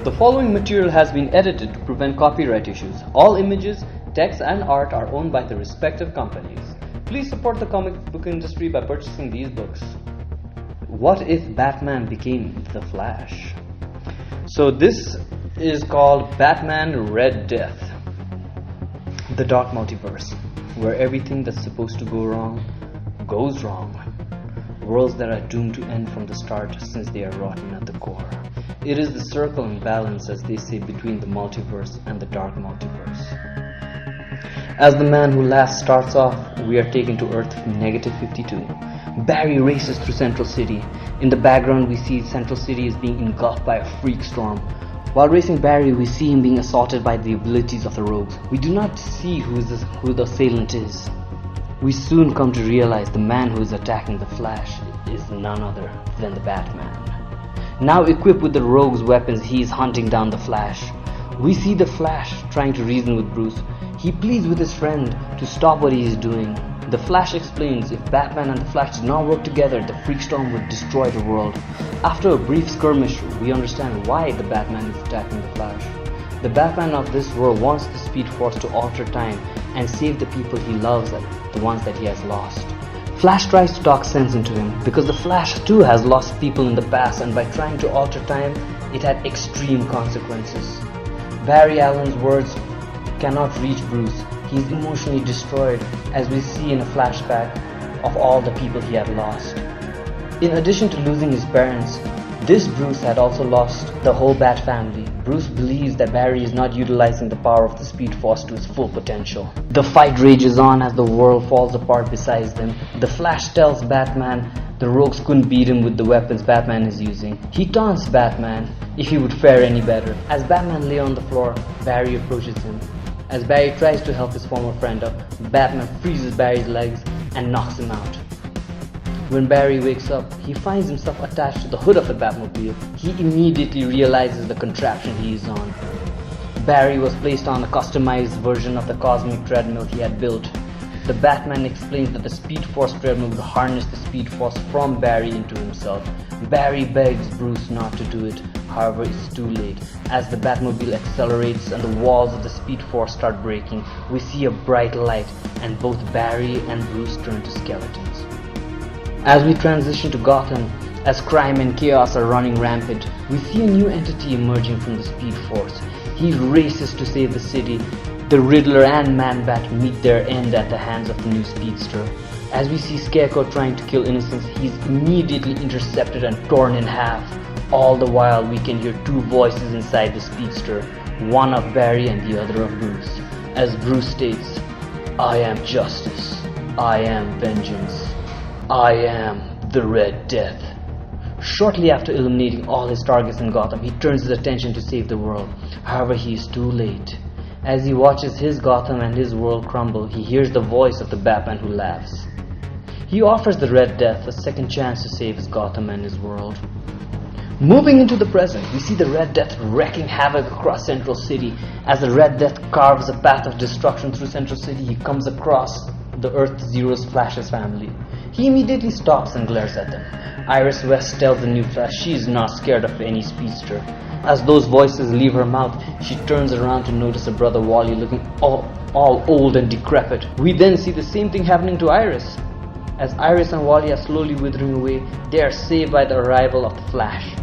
The following material has been edited to prevent copyright issues. All images, text and art are owned by the respective companies. Please support the comic book industry by purchasing these books. What if Batman became the Flash? So this is called Batman Red Death, the dark multiverse, where everything that's supposed to go wrong goes wrong. Worlds that are doomed to end from the start since they are rotten at the core. It is the circle and balance, as they say, between the multiverse and the dark multiverse. As the man who last starts off, we are taken to Earth -52. Barry races through Central City. In the background we see Central City is being engulfed by a freak storm. While racing Barry, we see him being assaulted by the abilities of the rogues. We do not see who the assailant is. We soon come to realize the man who is attacking the Flash is none other than the Batman. Now equipped with the rogue's weapons, he is hunting down the Flash. We see the Flash trying to reason with Bruce. He pleads with his friend to stop what he is doing. The Flash explains if Batman and the Flash did not work together, the freak storm would destroy the world. After a brief skirmish, we understand why the Batman is attacking the Flash. The Batman of this world wants the Speed Force to alter time and save the people he loves and the ones that he has lost. Flash tries to talk sense into him because the Flash too has lost people in the past, and by trying to alter time, it had extreme consequences. Barry Allen's words cannot reach Bruce. He is emotionally destroyed, as we see in a flashback of all the people he had lost. In addition to losing his parents, this Bruce had also lost the whole Bat family. Bruce believes that Barry is not utilizing the power of the Speed Force to its full potential. The fight rages on as the world falls apart beside them. The Flash tells Batman the rogues couldn't beat him with the weapons Batman is using. He taunts Batman if he would fare any better. As Batman lay on the floor, Barry approaches him. As Barry tries to help his former friend up, Batman freezes Barry's legs and knocks him out. When Barry wakes up, he finds himself attached to the hood of the Batmobile. He immediately realizes the contraption he is on. Barry was placed on a customized version of the cosmic treadmill he had built. The Batman explains that the Speed Force treadmill would harness the Speed Force from Barry into himself. Barry begs Bruce not to do it, however it's too late. As the Batmobile accelerates and the walls of the Speed Force start breaking, we see a bright light and both Barry and Bruce turn to skeletons. As we transition to Gotham, as crime and chaos are running rampant, we see a new entity emerging from the Speed Force. He races to save the city. The Riddler and Man-Bat meet their end at the hands of the new Speedster. As we see Scarecrow trying to kill innocents, he is immediately intercepted and torn in half. All the while we can hear two voices inside the Speedster, one of Barry and the other of Bruce. As Bruce states, "I am justice, I am vengeance, I am the Red Death." Shortly after eliminating all his targets in Gotham, he turns his attention to save the world. However, he is too late. As he watches his Gotham and his world crumble, he hears the voice of the Batman who laughs. He offers the Red Death a second chance to save his Gotham and his world. Moving into the present, we see the Red Death wreaking havoc across Central City. As the Red Death carves a path of destruction through Central City, he comes across the Earth Zero's Flash's family. He immediately stops and glares at them. Iris West tells the new Flash she is not scared of any speedster. As those voices leave her mouth, she turns around to notice her brother Wally looking all old and decrepit. We then see the same thing happening to Iris. As Iris and Wally are slowly withering away, they are saved by the arrival of the Flash.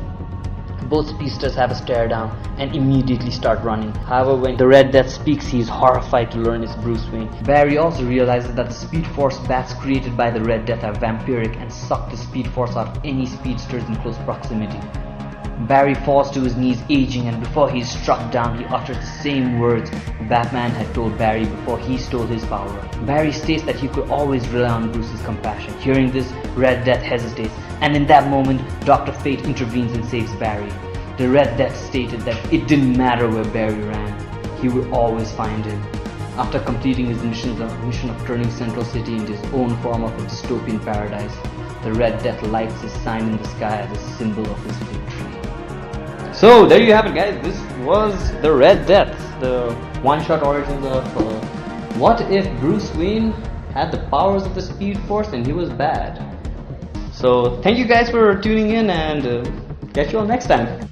Both speedsters have a stare down and immediately start running. However, when the Red Death speaks, he is horrified to learn it's Bruce Wayne. Barry also realizes that the Speed Force bats created by the Red Death are vampiric and suck the Speed Force out of any speedsters in close proximity. Barry falls to his knees aging, and before he is struck down, he utters the same words Batman had told Barry before he stole his power. Barry states that he could always rely on Bruce's compassion. Hearing this, Red Death hesitates, and in that moment, Dr. Fate intervenes and saves Barry. The Red Death stated that it didn't matter where Barry ran, he would always find him. After completing his mission of turning Central City into his own form of a dystopian paradise, the Red Death lights his sign in the sky as a symbol of his victory. So there you have it, guys. This was the Red Death, the one-shot origins of what if Bruce Wayne had the powers of the Speed Force and he was bad. So thank you guys for tuning in, and catch you all next time.